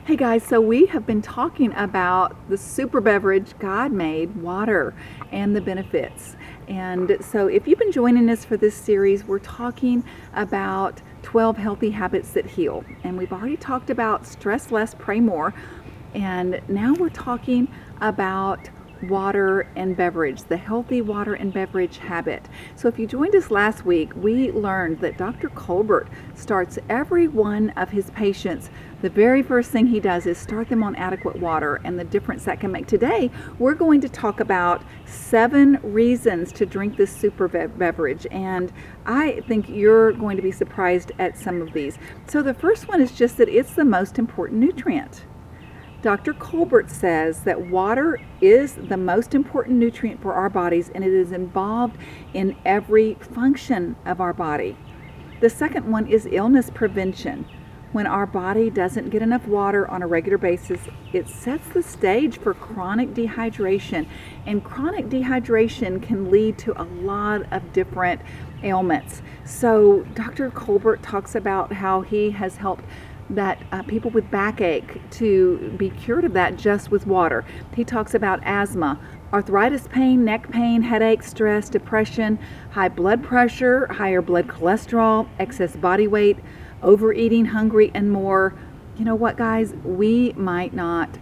Hey guys, so we have been talking about the super beverage God made, water, and the benefits. And so if you've been joining us for this series, we're talking about 12 healthy habits that heal. And we've already talked about stress less, pray more. And now we're talking about water and beverage, the healthy water and beverage habit. So if you joined us last week, we learned that Dr. Colbert starts every one of his patients. The very first thing he does is start them on adequate water and the difference that can make. Today, we're going to talk about 7 reasons to drink this super beverage, and I think you're going to be surprised at some of these. So the first one is just that it's the most important nutrient. Dr. Colbert says that water is the most important nutrient for our bodies, and it is involved in every function of our body. The second one is illness prevention. When our body doesn't get enough water on a regular basis, it sets the stage for chronic dehydration, and chronic dehydration can lead to a lot of different ailments. So Dr. Colbert talks about how he has helped people with backache to be cured of that just with water. He talks about asthma, arthritis pain, neck pain, headache, stress, depression, high blood pressure, higher blood cholesterol, excess body weight, overeating, hungry, and more. You know what, guys? We might not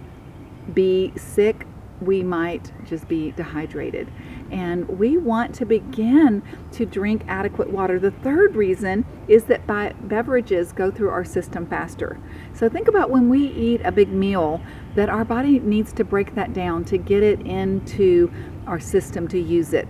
be sick. We might just be dehydrated. And we want to begin to drink adequate water. The third reason is that beverages go through our system faster. So think about when we eat a big meal, that our body needs to break that down to get it into our system to use it,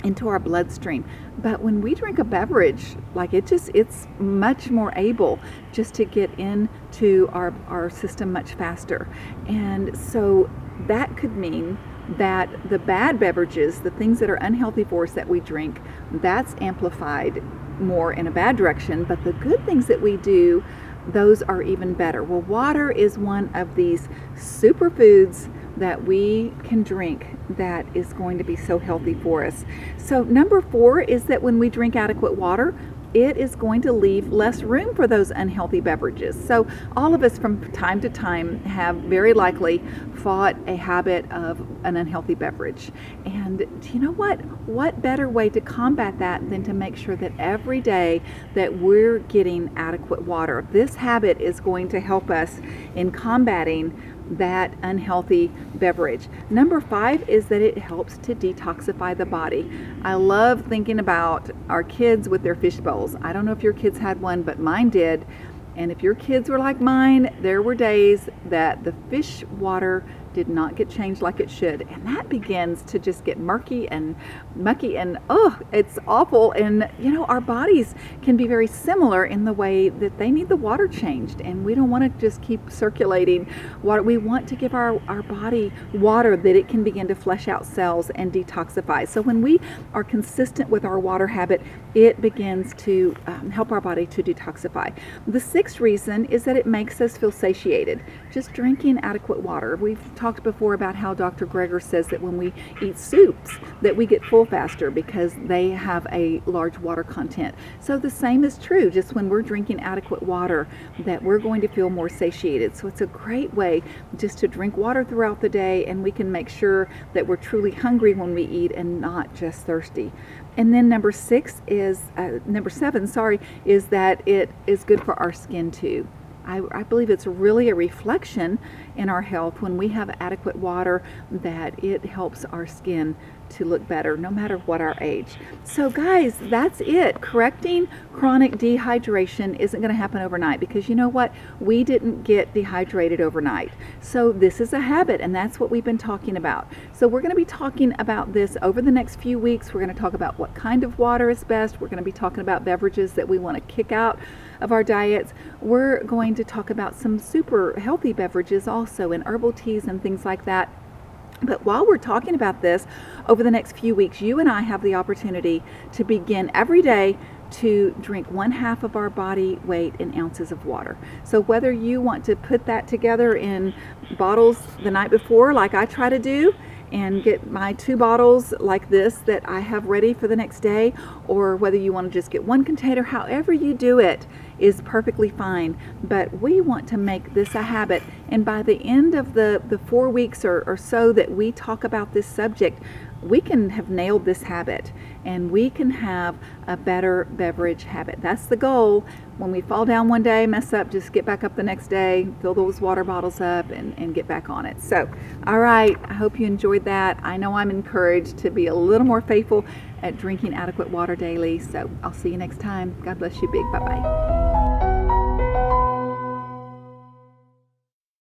into our bloodstream. But when we drink a beverage, it's much more able just to get into our system much faster. And so that could mean that the bad beverages, the things that are unhealthy for us that we drink, that's amplified more in a bad direction. But the good things that we do, those are even better. Well, water is one of these superfoods that we can drink that is going to be so healthy for us. So number 4 is that when we drink adequate water, it is going to leave less room for those unhealthy beverages. So all of us from time to time have very likely fought a habit of an unhealthy beverage. And do you know what? What better way to combat that than to make sure that every day that we're getting adequate water? This habit is going to help us in combating that unhealthy beverage. Number 5 is that it helps to detoxify the body. I love thinking about our kids with their fish bowls. I don't know if your kids had one, but mine did. And if your kids were like mine, there were days that the fish water did not get changed like it should, and that begins to just get murky and mucky, and it's awful. And our bodies can be very similar in the way that they need the water changed, and we don't want to just keep circulating water. We want to give our body water that it can begin to flush out cells and detoxify. So when we are consistent with our water habit, it begins to help our body to detoxify. The 6th reason is that it makes us feel satiated. Just drinking adequate water. We've talked before about how Dr. Greger says that when we eat soups that we get full faster because they have a large water content. So the same is true just when we're drinking adequate water, that we're going to feel more satiated. So it's a great way just to drink water throughout the day, and we can make sure that we're truly hungry when we eat and not just thirsty. And then number 7, is that it is good for our skin too. I believe it's really a reflection in our health when we have adequate water, that it helps our skin to look better no matter what our age. So guys, that's it. Correcting chronic dehydration isn't going to happen overnight, because you know what? We didn't get dehydrated overnight. So this is a habit, and that's what we've been talking about. So we're going to be talking about this over the next few weeks. We're going to talk about what kind of water is best. We're going to be talking about beverages that we want to kick out of our diets. We're going to talk about some super healthy beverages also, and herbal teas and things like that. But while we're talking about this, over the next few weeks, you and I have the opportunity to begin every day to drink 1/2 of our body weight in ounces of water. So whether you want to put that together in bottles the night before, like I try to do, and get my 2 bottles like this that I have ready for the next day, or whether you want to just get 1 container, however you do it, is perfectly fine. But we want to make this a habit. And by the end of the 4 weeks or so that we talk about this subject, we can have nailed this habit and we can have a better beverage habit. That's the goal. When we fall down one day, mess up, just get back up the next day, fill those water bottles up and get back on it. So, all right, I hope you enjoyed that. I know I'm encouraged to be a little more faithful at drinking adequate water daily. So I'll see you next time. God bless you big. Bye-bye.